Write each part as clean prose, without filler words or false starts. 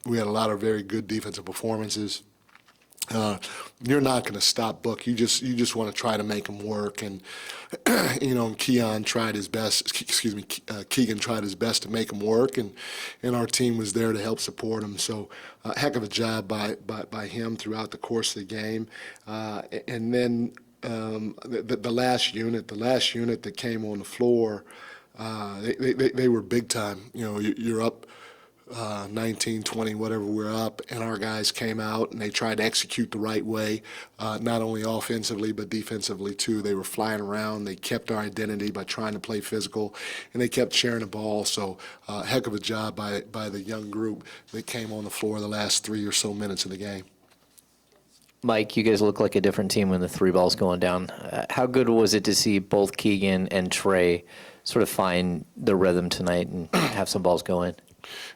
We had a lot of very good defensive performances. You're not going to stop Book. You just want to try to make him work, and and Keegan tried his best to make him work, and our team was there to help support him. So, heck of a job by him throughout the course of the game, and then the last unit that came on the floor, they were big time. You're up 19, 20, whatever we're up, and our guys came out and they tried to execute the right way, not only offensively but defensively too. They were flying around. They kept our identity by trying to play physical, and they kept sharing the ball. So heck of a job by the young group that came on the floor the last 3 or so minutes of the game. Mike, you guys look like a different team when the three ball's going down. How good was it to see both Keegan and Trey sort of find the rhythm tonight and have some balls going?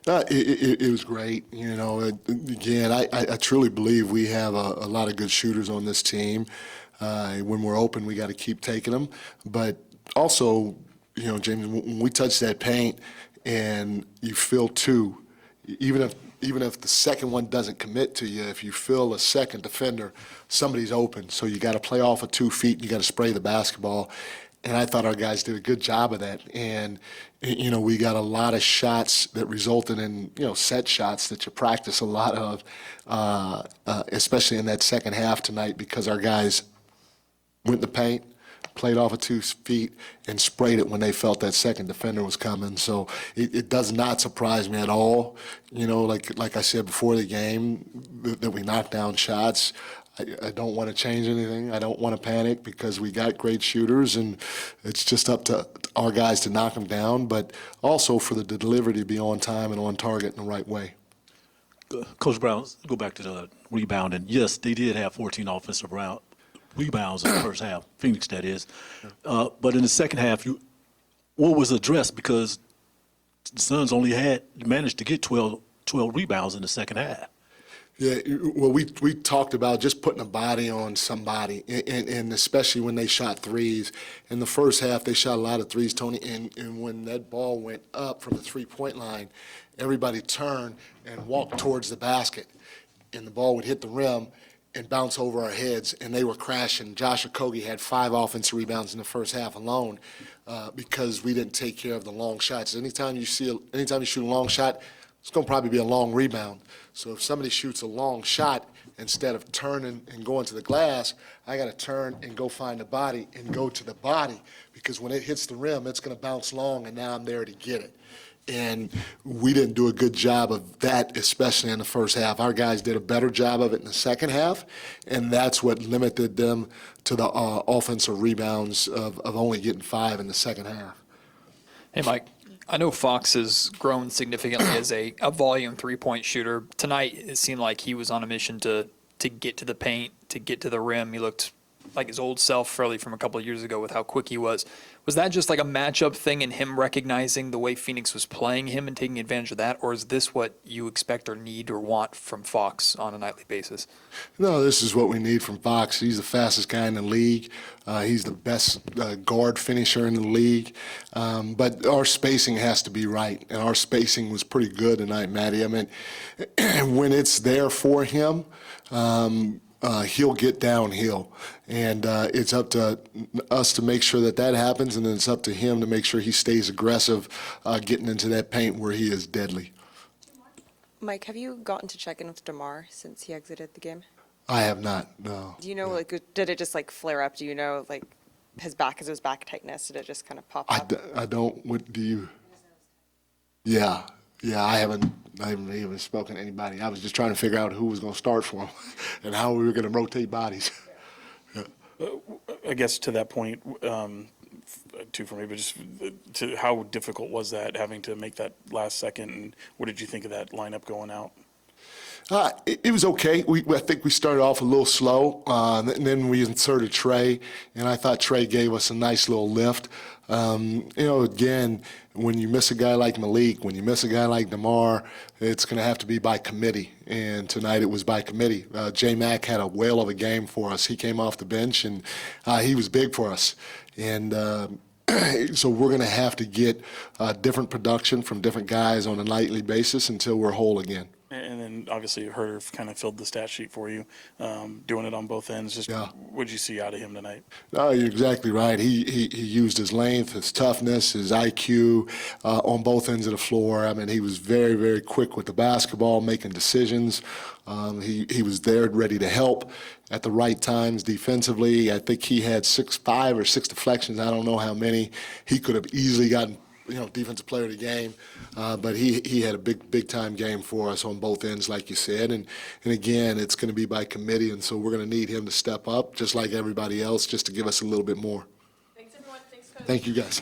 It was great. Again, I truly believe we have a lot of good shooters on this team. When we're open, we got to keep taking them. But also, James, when we touch that paint and you feel two, even if the second one doesn't commit to you, if you feel a second defender, somebody's open. So you got to play off of 2 feet and you got to spray the basketball. And I thought our guys did a good job of that. And, we got a lot of shots that resulted in, set shots that you practice a lot of, especially in that second half tonight, because our guys went in the paint, played off of 2 feet, and sprayed it when they felt that second defender was coming. So it does not surprise me at all. Like I said before the game, that we knocked down shots. I don't want to change anything. I don't want to panic because we got great shooters, and it's just up to our guys to knock them down, but also for the delivery to be on time and on target in the right way. Coach Brown, let's go back to the rebounding. Yes, they did have 14 offensive rebounds in the first half, Phoenix that is. But in the second half, what was addressed, because the Suns only managed to get 12 rebounds in the second half. Yeah, well, we talked about just putting a body on somebody, and especially when they shot threes. In the first half, they shot a lot of threes, Tony, and when that ball went up from the three-point line, everybody turned and walked towards the basket, and the ball would hit the rim and bounce over our heads, and they were crashing. Josh Okogie had 5 offensive rebounds in the first half alone because we didn't take care of the long shots. Anytime you shoot a long shot, it's going to probably be a long rebound. So if somebody shoots a long shot, instead of turning and going to the glass, I got to turn and go find the body and go to the body, because when it hits the rim, it's going to bounce long, and now I'm there to get it. And we didn't do a good job of that, especially in the first half. Our guys did a better job of it in the second half, and that's what limited them to the offensive rebounds of only getting 5 in the second half. Hey, Mike. I know Fox has grown significantly as a volume three-point shooter. Tonight, it seemed like he was on a mission to get to the paint, to get to the rim. He looked like his old self, really, from a couple of years ago with how quick he was. Was that just like a matchup thing and him recognizing the way Phoenix was playing him and taking advantage of that, or is this what you expect or need or want from Fox on a nightly basis? No, this is what we need from Fox. He's the fastest guy in the league. He's the best guard finisher in the league. But our spacing has to be right, and our spacing was pretty good tonight, Matty. I mean, when it's there for him, he'll get downhill, and it's up to us to make sure that happens, and then it's up to him to make sure he stays aggressive, getting into that paint where he is deadly. Mike, have you gotten to check in with DeMar since he exited the game? I have not, no. Do you know, did it just flare up? Do you know, his back, his back tightness, did it just kind of pop up? I don't. What do you? Yeah. I haven't even spoken to anybody. I was just trying to figure out who was going to start for him and how we were going to rotate bodies. Yeah. I guess to that point, too, for me, but just to how difficult was that, having to make that last second, and what did you think of that lineup going out? It was okay. I think we started off a little slow, and then we inserted Trey, and I thought Trey gave us a nice little lift. Again, when you miss a guy like Malik, when you miss a guy like DeMar, it's going to have to be by committee, and tonight it was by committee. J-Mac had a whale of a game for us. He came off the bench, and he was big for us. And so we're going to have to get different production from different guys on a nightly basis until we're whole again. And then obviously Herter kind of filled the stat sheet for you, doing it on both ends. Just Yeah. what'd you see out of him tonight? No, you're exactly right. He used his length, his toughness, his IQ on both ends of the floor. I mean, he was very, very quick with the basketball, making decisions. He was there ready to help at the right times defensively. I think he had 5 or 6 deflections. I don't know how many. He could have easily gotten defensive player of the game. But he had a big time game for us on both ends, like you said. And again, it's going to be by committee, and so we're going to need him to step up, just like everybody else, just to give us a little bit more. Thanks, everyone. Thanks, Coach. Thank you, guys.